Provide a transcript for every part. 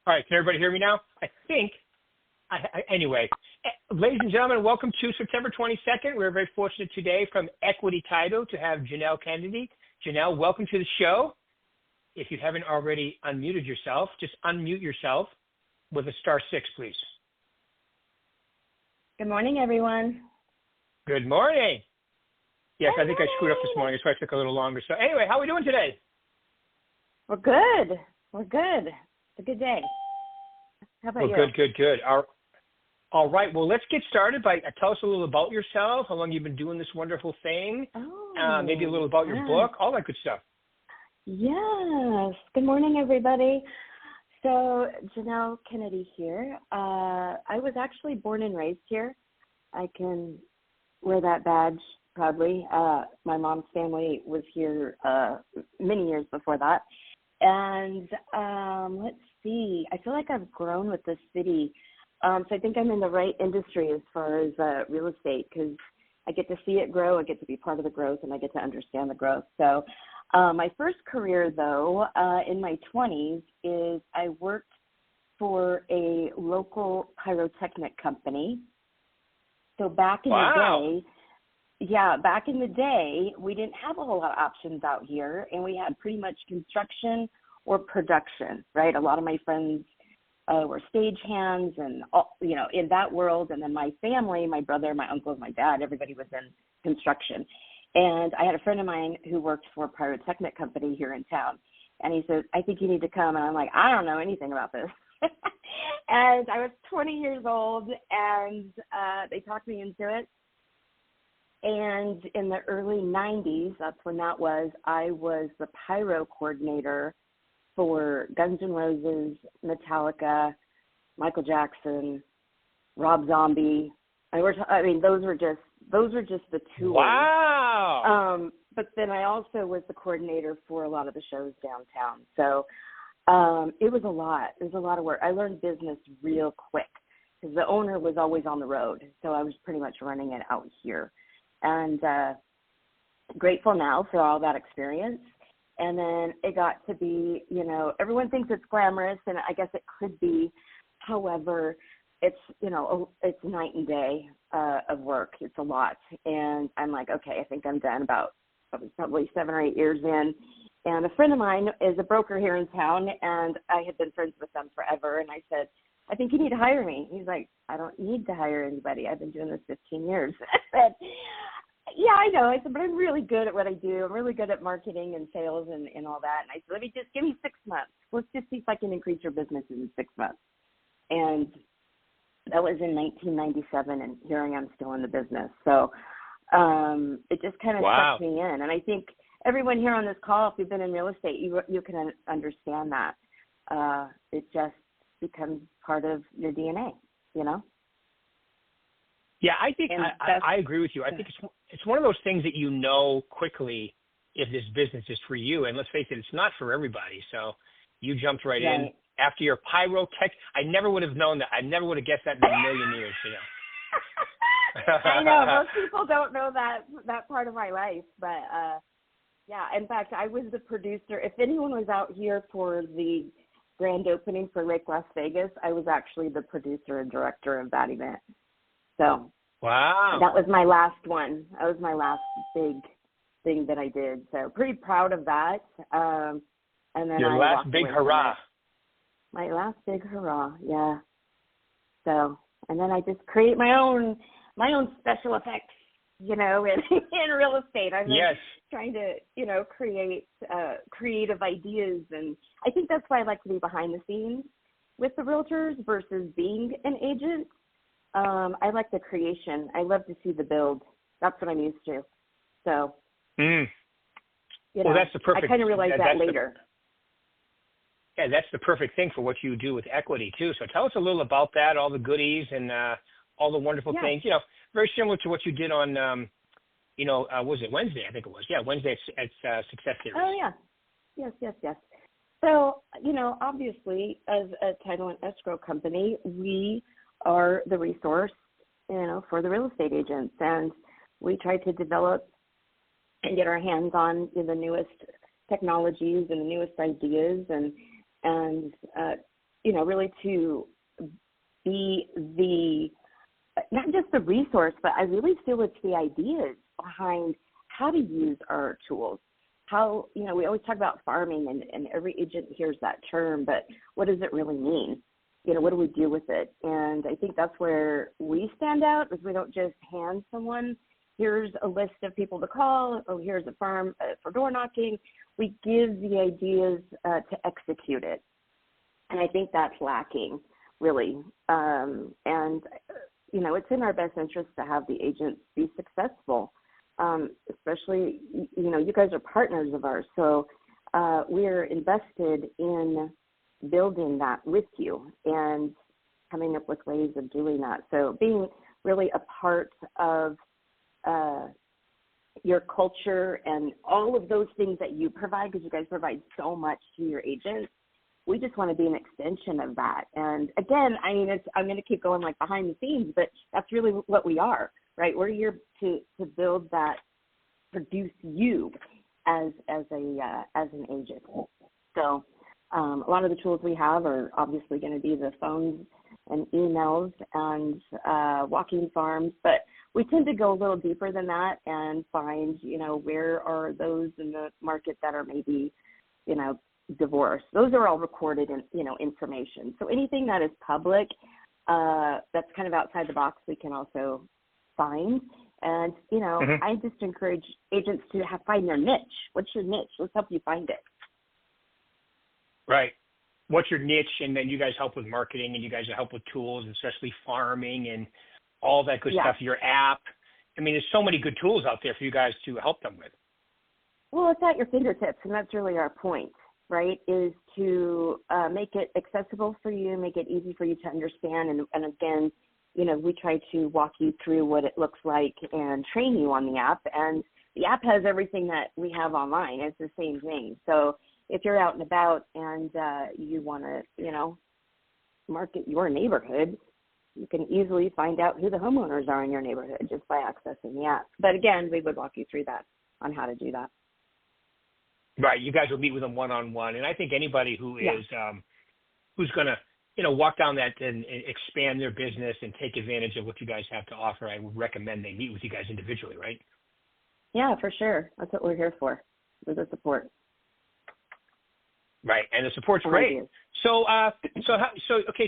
All right, can everybody hear me now? I think. Anyway, ladies and gentlemen, welcome to September 22nd. We're very fortunate today from Equity Title to have Janelle Kennedy. Janelle, welcome to the show. If you haven't already unmuted yourself, just unmute yourself with a *6, please. Good morning, everyone. Good morning. Yes, I think I screwed up this morning. That's why it took a little longer. So anyway, how are we doing today? We're good. We're good. It's a good day. How about you? Good. All right. Well, let's get started by tell us a little about yourself, how long you've been doing this wonderful thing, maybe a little about your book, all that good stuff. Yes. Good morning, everybody. So Janelle Kennedy here. I was actually born and raised here. I can wear that badge proudly. My mom's family was here many years before that. And let's see. I feel like I've grown with this city. So I think I'm in the right industry as far as real estate because I get to see it grow, I get to be part of the growth, and I get to understand the growth. So my first career, though, in my 20s is I worked for a local pyrotechnic company. So back in the day, we didn't have a whole lot of options out here, and we had pretty much construction or production, right? A lot of my friends were stagehands and, in that world. And then my family, my brother, my uncle, my dad, everybody was in construction. And I had a friend of mine who worked for a pyrotechnic company here in town. And he said, I think you need to come. And I'm like, I don't know anything about this. And I was 20 years old, and they talked me into it. And in the early 90s, that's when that was, I was the pyro coordinator for Guns N' Roses, Metallica, Michael Jackson, Rob Zombie. Those were just the tours. Wow. But then I also was the coordinator for a lot of the shows downtown. So it was a lot. It was a lot of work. I learned business real quick because the owner was always on the road. So I was pretty much running it out here. And grateful now for all that experience. And then it got to be, everyone thinks it's glamorous, and I guess it could be. However, it's, it's night and day of work. It's a lot. And I'm like, okay, I think I'm done. I was probably 7 or 8 years in. And a friend of mine is a broker here in town, and I had been friends with them forever. And I said, I think you need to hire me. He's like, I don't need to hire anybody. I've been doing this 15 years. I said, yeah, I know. I said, but I'm really good at what I do. I'm really good at marketing and sales and all that. And I said, give me 6 months. Let's just see if I can increase your business in 6 months. And that was in 1997, and here I am still in the business. So it just kind of sucked me in. And I think everyone here on this call, if you've been in real estate, you can understand that. It just becomes part of your DNA, Yeah, I think I agree with you. I think it's one of those things that quickly if this business is for you. And let's face it, it's not for everybody. So you jumped right in. After your pyrotech, I never would have known that. I never would have guessed that in a million years. I know. Most people don't know that part of my life. But, in fact, I was the producer. If anyone was out here for the grand opening for Lake Las Vegas, I was actually the producer and director of that event. So that was my last one. That was my last big thing that I did. So pretty proud of that. And then your last big hurrah. My last big hurrah, yeah. So, and then I just create my own special effects, in real estate. I'm trying to, create creative ideas. And I think that's why I like to be behind the scenes with the realtors versus being an agent. I like the creation. I love to see the build. That's what I'm used to. So, that's the perfect. I kind of realized that later. That's the perfect thing for what you do with equity too. So tell us a little about that, all the goodies and all the wonderful things. Very similar to what you did on, was it Wednesday? I think it was. Yeah, Wednesday at Success Series. Oh yeah, yes. So obviously, as a title and escrow company, we are the resource, for the real estate agents, and we try to develop and get our hands on the newest technologies and the newest ideas and really to be not just the resource, but I really feel it's the ideas behind how to use our tools. How, we always talk about farming and every agent hears that term, but what does it really mean? What do we do with it? And I think that's where we stand out, is we don't just hand someone, here's a list of people to call, or here's a farm for door knocking. We give the ideas to execute it. And I think that's lacking, really. And it's in our best interest to have the agents be successful, especially, you guys are partners of ours. So we're invested in building that with you and coming up with ways of doing that. So being really a part of your culture and all of those things that you provide, because you guys provide so much to your agents, we just want to be an extension of that. And again, I'm going to keep going like behind the scenes, but that's really what we are, right? We're here to build that, produce you as an agent. So a lot of the tools we have are obviously going to be the phones and emails and walking farms, but we tend to go a little deeper than that and find, where are those in the market that are maybe, divorced. Those are all recorded in, information. So anything that is public, that's kind of outside the box, we can also find. And, I just encourage agents to find their niche. What's your niche? Let's help you find it. Right. What's your niche? And then you guys help with marketing, and you guys help with tools, especially farming and all that good stuff, your app. There's so many good tools out there for you guys to help them with. Well, it's at your fingertips, and that's really our point, right, is to make it accessible for you, make it easy for you to understand. And again, we try to walk you through what it looks like and train you on the app. And the app has everything that we have online. It's the same thing. So if you're out and about and you want to, market your neighborhood, you can easily find out who the homeowners are in your neighborhood just by accessing the app. But again, we would walk you through that on how to do that. Right. You guys will meet with them one-on-one. And I think anybody who is, who's going to, walk down that and expand their business and take advantage of what you guys have to offer, I would recommend they meet with you guys individually, right? Yeah, for sure. That's what we're here for, with the support. Right, and the support's great. So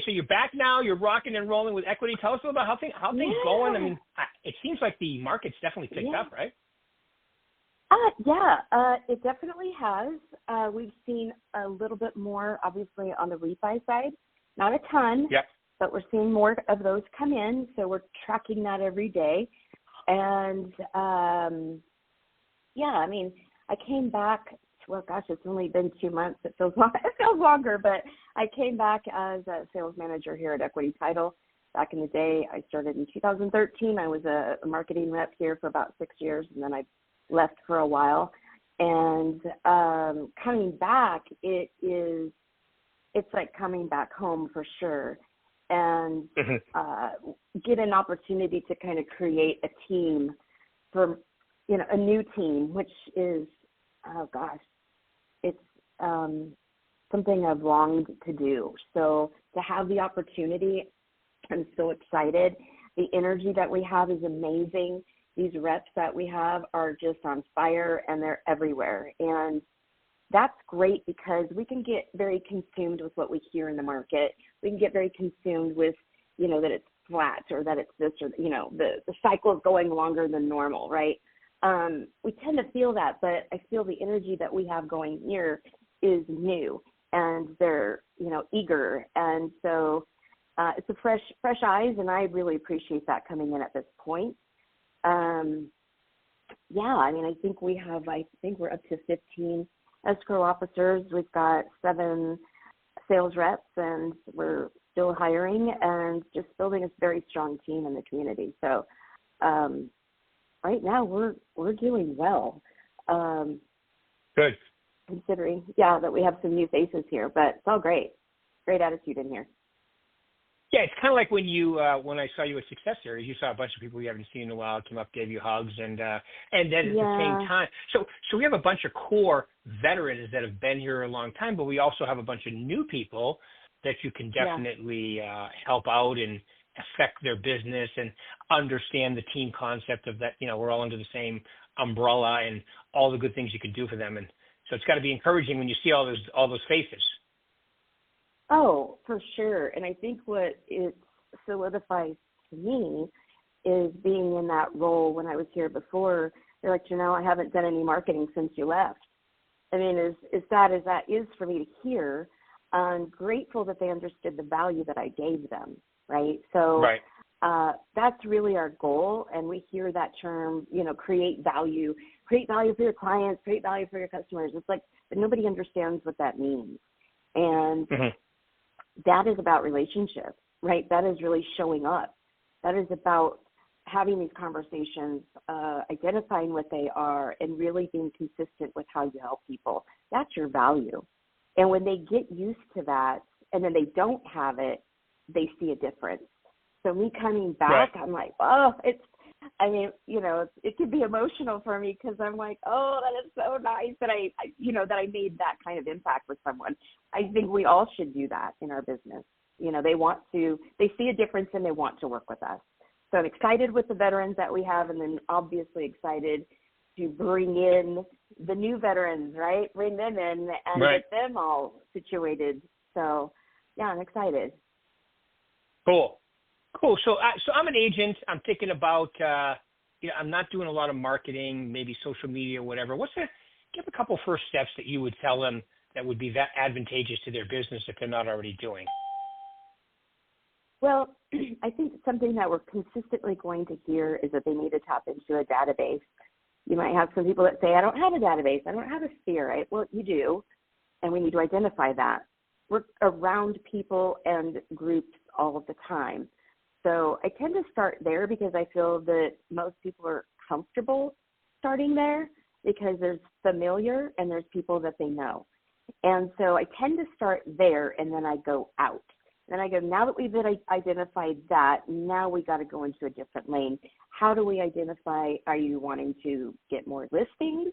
you're back now. You're rocking and rolling with Equity. Tell us a little about how things going. It seems like the market's definitely picked up, right? It definitely has. We've seen a little bit more, obviously, on the refi side. Not a ton, but we're seeing more of those come in. So we're tracking that every day. And I came back. Well, gosh, it's only been 2 months. It feels longer, but I came back as a sales manager here at Equity Title. Back in the day, I started in 2013. I was a marketing rep here for about 6 years, and then I left for a while. And coming back, it's like coming back home for sure. And get an opportunity to kind of create a team for, a new team, which is, it's something I've longed to do. So to have the opportunity, I'm so excited. The energy that we have is amazing. These reps that we have are just on fire, and they're everywhere. And that's great because we can get very consumed with what we hear in the market. We can get very consumed with, that it's flat or that it's this or, the cycle is going longer than normal, right? We tend to feel that, but I feel the energy that we have going here is new, and they're, eager. And so it's a fresh eyes, and I really appreciate that coming in at this point. I think we're up to 15 escrow officers. We've got 7 sales reps, and we're still hiring and just building a very strong team in the community. So, right now we're doing well. Good. Considering, that we have some new faces here, but it's all great. Great attitude in here. Yeah, it's kind of like when when I saw you at Success Series, you saw a bunch of people you haven't seen in a while, came up, gave you hugs, and then at the same time, so we have a bunch of core veterans that have been here a long time, but we also have a bunch of new people that you can Yeah. definitely help out and affect their business and understand the team concept of that, we're all under the same umbrella and all the good things you can do for them. And so it's got to be encouraging when you see all those faces. Oh, for sure. And I think what it solidifies to me is being in that role. When I was here before, they're like, Janelle, I haven't done any marketing since you left. I mean, as sad as that is for me to hear, I'm grateful that they understood the value that I gave them, right? So Right. That's really our goal. And we hear that term, create value for your clients, create value for your customers. It's like, but nobody understands what that means. And that is about relationships, right? That is really showing up. That is about having these conversations, identifying what they are, and really being consistent with how you help people. That's your value. And when they get used to that and then they don't have it, they see a difference. So me coming back, right. I'm like, it can be emotional for me because I'm like, oh, that is so nice that I made that kind of impact with someone. I think we all should do that in our business. They see a difference and they want to work with us. So I'm excited with the veterans that we have, and then obviously excited to bring in the new veterans, right? Bring them in and get them all situated. So yeah, I'm excited. Cool. So I'm an agent. I'm thinking about, I'm not doing a lot of marketing, maybe social media, whatever. Give a couple first steps that you would tell them that would be that advantageous to their business if they're not already doing? Well, I think something that we're consistently going to hear is that they need to tap into a database. You might have some people that say, I don't have a database. I don't have a sphere, right? Well, you do, and we need to identify that. We're around people and groups all of the time. So I tend to start there because I feel that most people are comfortable starting there because there's familiar and there's people that they know. And so I tend to start there and then I go out. Then I go, now that we've identified that, now we got to go into a different lane. How do we identify, are you wanting to get more listings?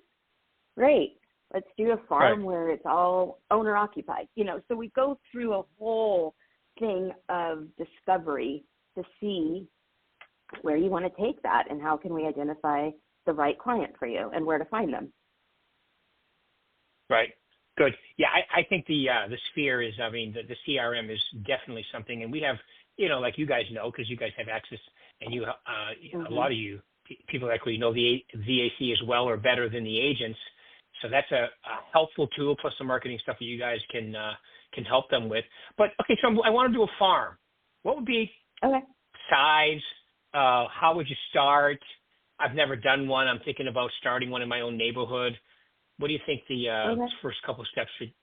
Great. Let's do a farm where it's all owner occupied. So we go through a whole thing of discovery to see where you want to take that and how can we identify the right client for you and where to find them. Right. Good. Yeah, I think the sphere is, the CRM is definitely something, and we have, like you guys know, because you guys have access, and you, a lot of you people that actually know the VAC as well or better than the agents. So that's a helpful tool, plus the marketing stuff that you guys can help them with. But okay, so I want to do a farm. What would be size? How would you start? I've never done one. I'm thinking about starting one in my own neighborhood. What do you think the first couple of steps should?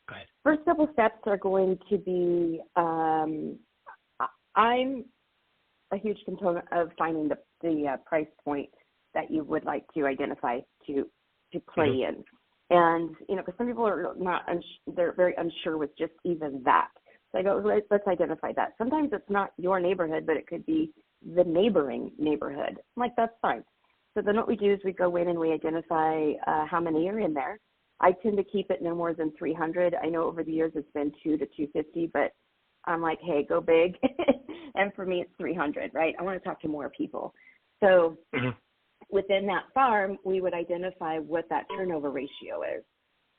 Go ahead. First couple of steps are going to be, I'm a huge component of finding the price point that you would like to identify to play in. And, because some people are they're very unsure with just even that. So I go, let's identify that. Sometimes it's not your neighborhood, but it could be the neighboring neighborhood. I'm like, that's fine. So then what we do is we go in and we identify how many are in there. I tend to keep it no more than 300. I know over the years it's been 200 to 250, but I'm like, hey, go big. And for me, it's 300, right? I want to talk to more people. So within that farm, we would identify what that turnover ratio is.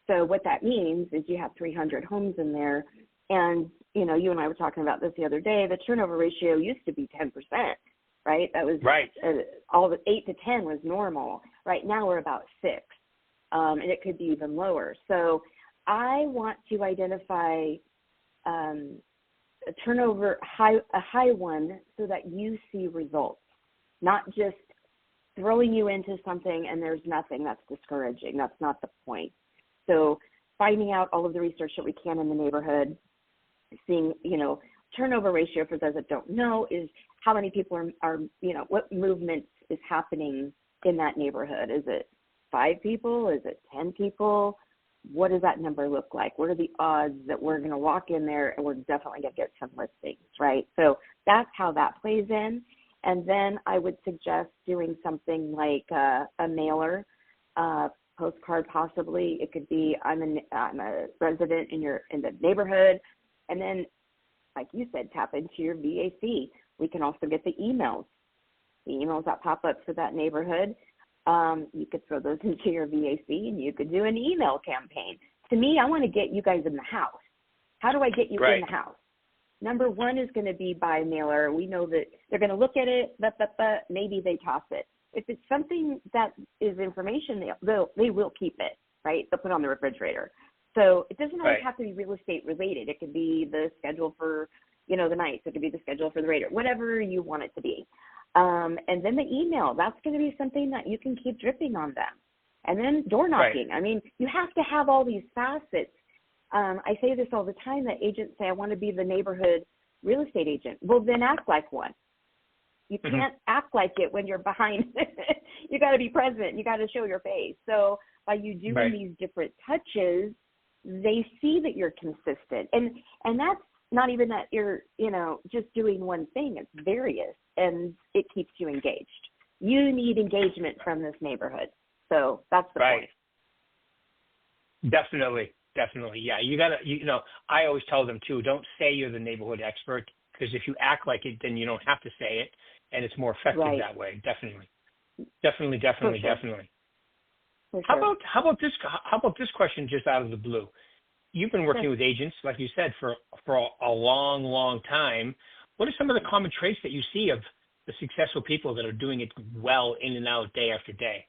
So what that means is you have 300 homes in there. And, you and I were talking about this the other day. The turnover ratio used to be 10%. Right? That was all the 8 to 10 was normal. Right now we're about 6, and it could be even lower. So I want to identify a turnover a high one so that you see results, not just throwing you into something and there's nothing. That's discouraging. That's not the point. So finding out all of the research that we can in the neighborhood, seeing, turnover ratio, for those that don't know, is how many people are what movement is happening in that neighborhood. Is it 5 people? Is it 10 people? What does that number look like? What are the odds that we're going to walk in there and we're definitely going to get some listings, right? So that's how that plays in. And then I would suggest doing something like a mailer, postcard possibly. It could be I'm a resident in the neighborhood. And then, like you said, tap into your VAC. We can also get the emails that pop up for that neighborhood. You could throw those into your VAC, and you could do an email campaign. To me, I want to get you guys in the house. How do I get you in the house? Number one is going to be by mailer. We know that they're going to look at it, but maybe they toss it. If it's something that is information, they will keep it, right? They'll put it on the refrigerator. So it doesn't always have to be real estate related. It could be the schedule for, the Knights. It could be the schedule for the Raiders, whatever you want it to be. And then the email, that's going to be something that you can keep dripping on them. And then door knocking. Right. I mean, you have to have all these facets. I say this all the time that agents say, I want to be the neighborhood real estate agent. Well, then act like one. You can't act like it when you're behind. You got to be present. You got to show your face. So by you doing these different touches, they see that you're consistent. And that's not even that you're, just doing one thing. It's various, and it keeps you engaged. You need engagement from this neighborhood. So that's the point. Definitely. Yeah. You got to, I always tell them too, don't say you're the neighborhood expert, because if you act like it, then you don't have to say it, and it's more effective that way. Definitely. For How sure. about this question just out of the blue? You've been working with agents, like you said, for a long, long time. What are some of the common traits that you see of the successful people that are doing it well in and out day after day?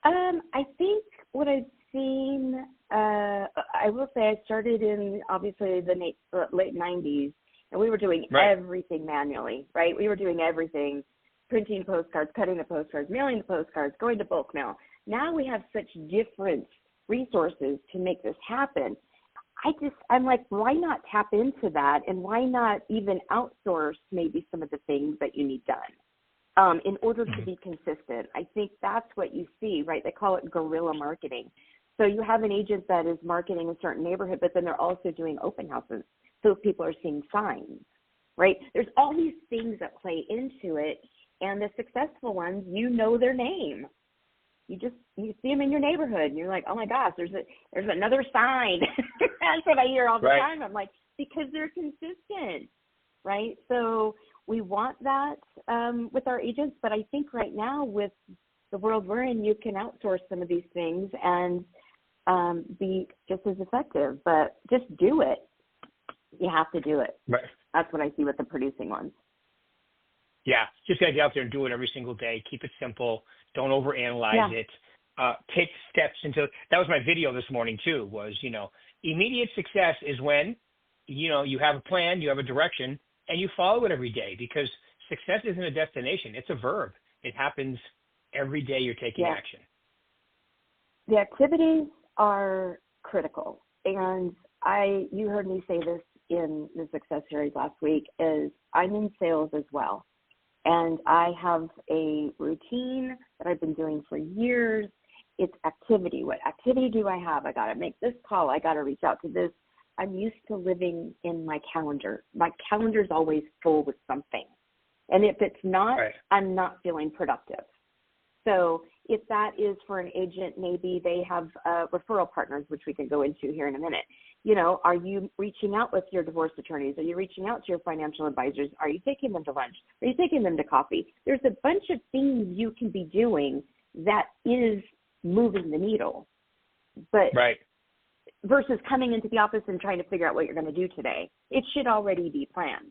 I think what I've seen, I will say I started in obviously the late 90s, and we were doing everything manually, right? We were doing everything, printing postcards, cutting the postcards, mailing the postcards, going to bulk mail. Now we have such different resources to make this happen. I'm like, why not tap into that, and why not even outsource maybe some of the things that you need done in order to be consistent? I think that's what you see, right? They call it guerrilla marketing. So you have an agent that is marketing a certain neighborhood, but then they're also doing open houses. So people are seeing signs, right? There's all these things that play into it, and the successful ones, their name. You see them in your neighborhood, and you're like, oh my gosh, there's another sign. That's what I hear all the time. I'm like, because they're consistent, right? So we want that with our agents, but I think right now with the world we're in, you can outsource some of these things and be just as effective. But just do it. You have to do it. Right. That's what I see with the producing ones. Yeah, just get out there and do it every single day. Keep it simple. Don't overanalyze it. Take steps into. That was my video this morning too. Was immediate success is when you have a plan, you have a direction, and you follow it every day. Because success isn't a destination; it's a verb. It happens every day. You're taking action. The activities are critical, and you heard me say this in the Success Series last week. Is I'm in sales as well. And I have a routine that I've been doing for years. It's activity. What activity do I have? I got to make this call. I got to reach out to this. I'm used to living in my calendar. My calendar's always full with something. And if it's not, I'm not feeling productive. So if that is for an agent, maybe they have referral partners, which we can go into here in a minute. Are you reaching out with your divorce attorneys? Are you reaching out to your financial advisors? Are you taking them to lunch? Are you taking them to coffee? There's a bunch of things you can be doing that is moving the needle. But versus coming into the office and trying to figure out what you're going to do today, it should already be planned.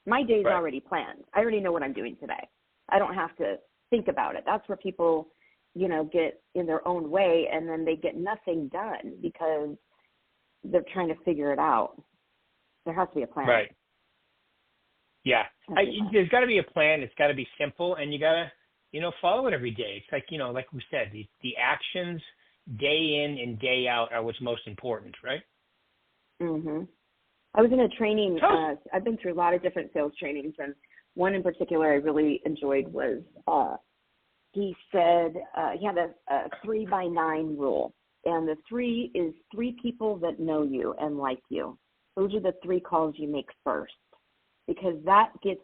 My day's already planned. I already know what I'm doing today. I don't have to think about it. That's where people, get in their own way, and then they get nothing done because they're trying to figure it out. There has to be a plan. Right. Yeah. There's got to be a plan. It's got to be simple, and you got to, follow it every day. It's like, like we said, the actions day in and day out are what's most important, right? Mm-hmm. I was in a training. I've been through a lot of different sales trainings, and one in particular I really enjoyed was he said he had a 3x9 rule. And the 3 is 3 people that know you and like you. Those are the 3 calls you make first, because that gets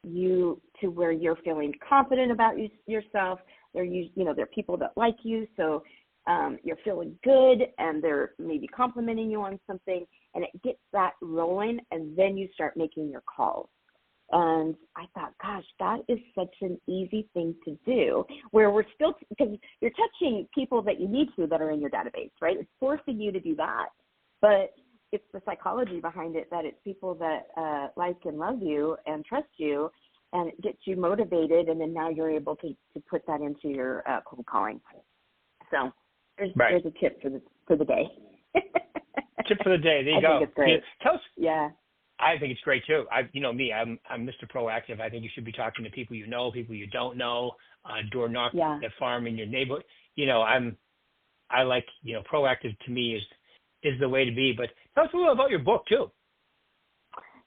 you to where you're feeling confident about yourself. they're people that like you. So you're feeling good, and they're maybe complimenting you on something, and it gets that rolling, and then you start making your calls. And I thought, gosh, that is such an easy thing to do, where we're still, because you're touching people that you need to that are in your database, right? It's forcing you to do that, but it's the psychology behind it, that it's people that like and love you and trust you, and it gets you motivated, and then now you're able to put that into your cold calling. So there's a tip for the day. Tip for the day. There you go. I think it's great. Tell us. Yeah. I think it's great too. I'm Mr. Proactive. I think you should be talking to people you know, people you don't know, door knock at farm in your neighborhood. I like, proactive to me is the way to be. But tell us a little about your book too.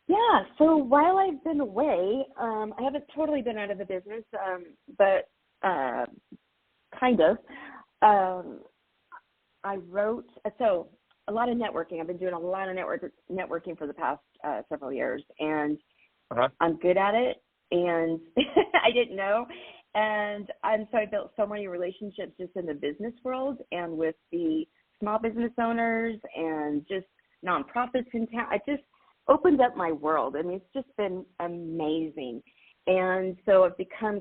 Yeah. So while I've been away, I haven't totally been out of the business, but kind of. I wrote, so a lot of networking. I've been doing a lot of networking for the past several years, and I'm good at it, and I didn't know. And so I built so many relationships just in the business world and with the small business owners and just nonprofits in town. It just opened up my world, and it's just been amazing. And so I've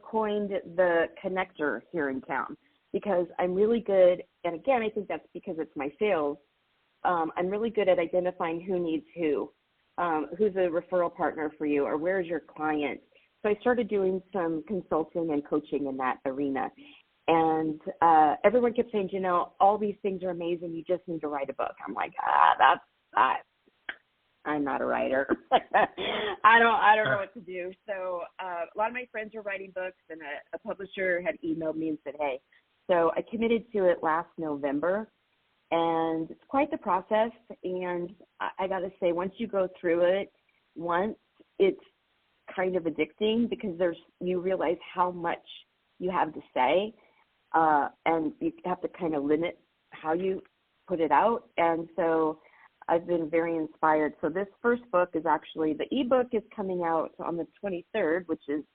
coined the connector here in town, because I'm really good, and again, I think that's because it's my sales. I'm really good at identifying who needs who's a referral partner for you, or where's your client. So I started doing some consulting and coaching in that arena. And everyone kept saying, all these things are amazing. You just need to write a book. I'm like, I'm not a writer. I don't know what to do. So a lot of my friends were writing books, and a publisher had emailed me and said, hey. So I committed to it last November, and it's quite the process. And I got to say, once you go through it it's kind of addicting, because you realize how much you have to say, and you have to kind of limit how you put it out. And so I've been very inspired. So this first book is actually, the ebook is coming out on the 23rd, which is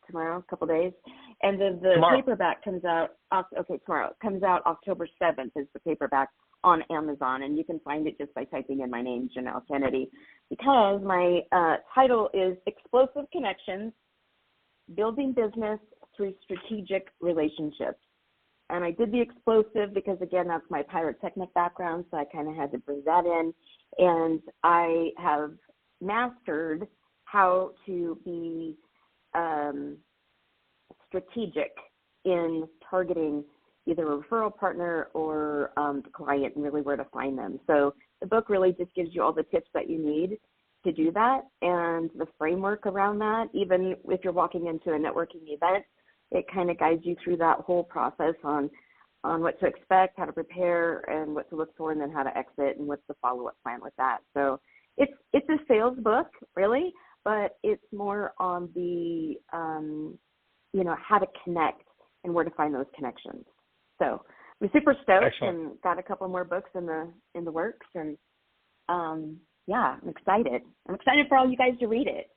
tomorrow, a couple days. And then the paperback comes out, tomorrow. It comes out October 7th is the paperback on Amazon. And you can find it just by typing in my name, Janelle Kennedy, because my title is Explosive Connections, Building Business Through Strategic Relationships. And I did the explosive because, again, that's my pyrotechnic background, so I kind of had to bring that in. And I have mastered how to be strategic in targeting either a referral partner or the client, and really where to find them. So the book really just gives you all the tips that you need to do that, and the framework around that. Even if you're walking into a networking event, it kind of guides you through that whole process on what to expect, how to prepare, and what to look for, and then how to exit, and what's the follow-up plan with that. So it's a sales book, really, but it's more on the how to connect and where to find those connections. So I'm super stoked. Excellent. And got a couple more books in the works, and I'm excited. I'm excited for all you guys to read it.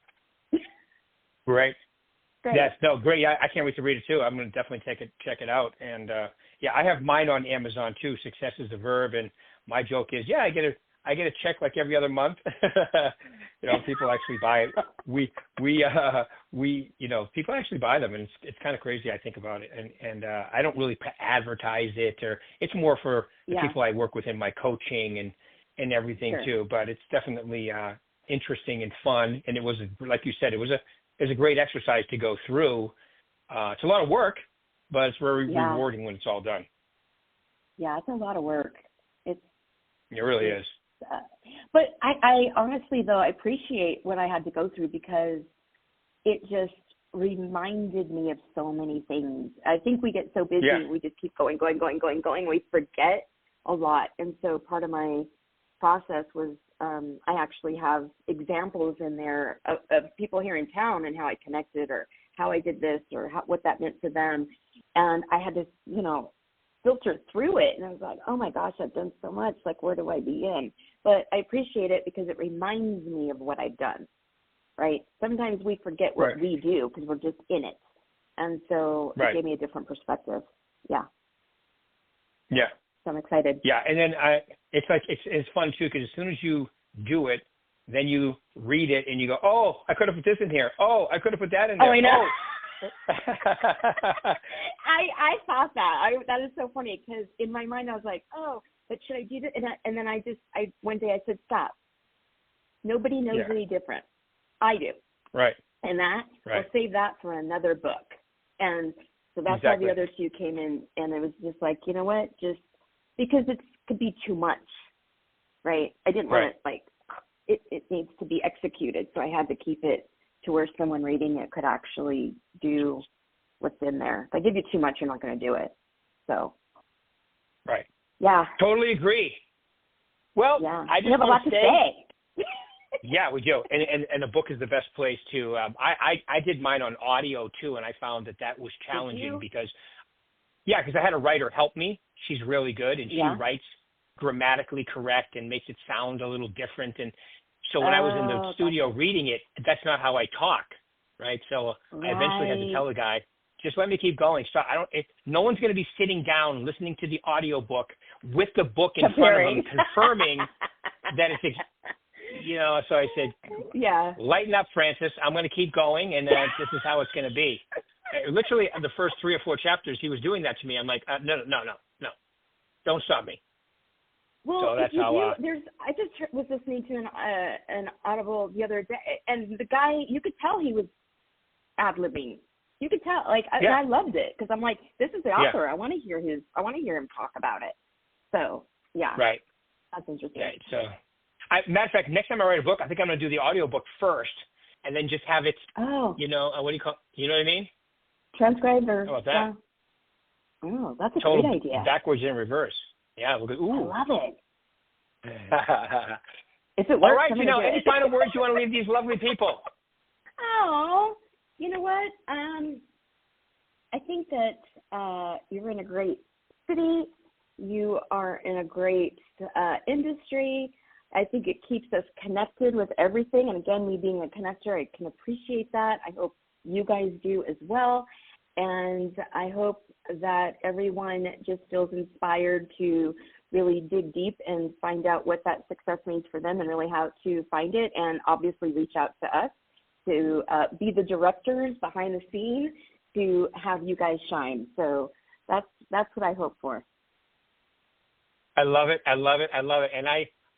Great. Great. Yes, no, great. Yeah, I can't wait to read it too. I'm going to definitely check it out. And I have mine on Amazon too. Success is a Verb, and my joke is, I get a check like every other month. People actually buy it. People actually buy them, and it's kind of crazy. I think about it, and I don't really advertise it, or it's more for the people I work with in my coaching and everything too. But it's definitely interesting and fun. And it was, like you said, it was a great exercise to go through. It's a lot of work, but it's very rewarding when it's all done. Yeah, it's a lot of work. It really is. But I honestly, though, I appreciate what I had to go through, because it just reminded me of so many things. I think we get so busy, we just keep going. We forget a lot. And so part of my process was I actually have examples in there of people here in town and how I connected, or how I did this, or what that meant to them. And I had to, filter through it. And I was like, oh my gosh, I've done so much. Like, where do I begin? But I appreciate it because it reminds me of what I've done, right? Sometimes we forget what we do because we're just in it. And so Right. it gave me a different perspective. Yeah. Yeah. So I'm excited. Yeah. And then it's fun too, because as soon as you do it, then you read it and you go, oh, I could have put this in here. Oh, I could have put that in there. Oh, I know. Oh. I thought that. That is so funny, because in my mind I was like, oh, but should I do this? And then one day I said, stop. Nobody knows any different. I do. Right. And we'll save that for another book. And so that's how the other two came in. And it was just like, you know what? Just because it could be too much, right? I didn't want it, it needs to be executed. So I had to keep it to where someone reading it could actually do what's in there. If I give you too much, you're not going to do it. So. Right. Yeah. Totally agree. Well, I just have a lot to say. Yeah, we do. And a book is the best place to, I did mine on audio too, and I found that was challenging because I had a writer help me. She's really good, and she writes grammatically correct and makes it sound a little different. And so when I was in the studio reading it, that's not how I talk, right? So I eventually had to tell the guy, just let me keep going. So no one's going to be sitting down listening to the audio book with the book in front of them, confirming that it's, so I said, lighten up, Francis. I'm going to keep going, and this is how it's going to be. Literally, the first 3 or 4 chapters, he was doing that to me. I'm like, no, don't stop me. Well, so that's how. I just was listening to an Audible the other day, and the guy, you could tell he was ad-libbing. You could tell, I loved it, because I'm like, this is the author. I want to hear him talk about it. So right, that's interesting. Right. So, matter of fact, next time I write a book, I think I'm going to do the audio book first, and then just have it. Oh. What do you call? You know what I mean? Transcribed or. How about that? Oh, that's a great idea. Backwards and reverse. Yeah, we'll go. Ooh. I love it. If it works, all right, any final words you want to leave these lovely people? Oh, you know what? I think that you're in a great city. You are in a great industry. I think it keeps us connected with everything. And again, me being a connector, I can appreciate that. I hope you guys do as well. And I hope that everyone just feels inspired to really dig deep and find out what that success means for them and really how to find it, and obviously reach out to us to be the directors behind the scene to have you guys shine. So that's what I hope for. I love it. And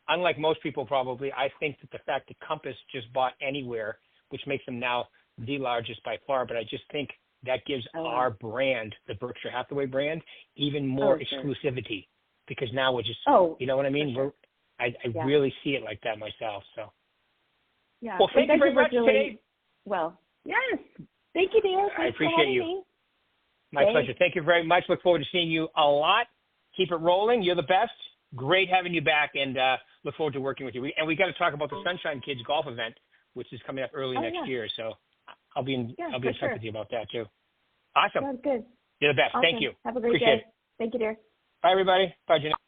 unlike most people probably, I think that the fact that Compass just bought Anywhere, which makes them now the largest by far, but I just think that gives our brand, the Berkshire Hathaway brand, even more exclusivity, because now we're just, you know what I mean? Sure. I really see it like that myself. So, well, thank you very much today. Well, yes. Thank you, dear. I appreciate you. My pleasure. Thank you very much. Look forward to seeing you a lot. Keep it rolling. You're the best. Great having you back, and look forward to working with you. And we got to talk about the Sunshine Kids golf event, which is coming up early next year. So I'll be in touch with you about that too. Awesome. Sounds good. You're the best. Awesome. Thank you. Have a great day. Thank you, dear. Bye, everybody. Bye, Janelle.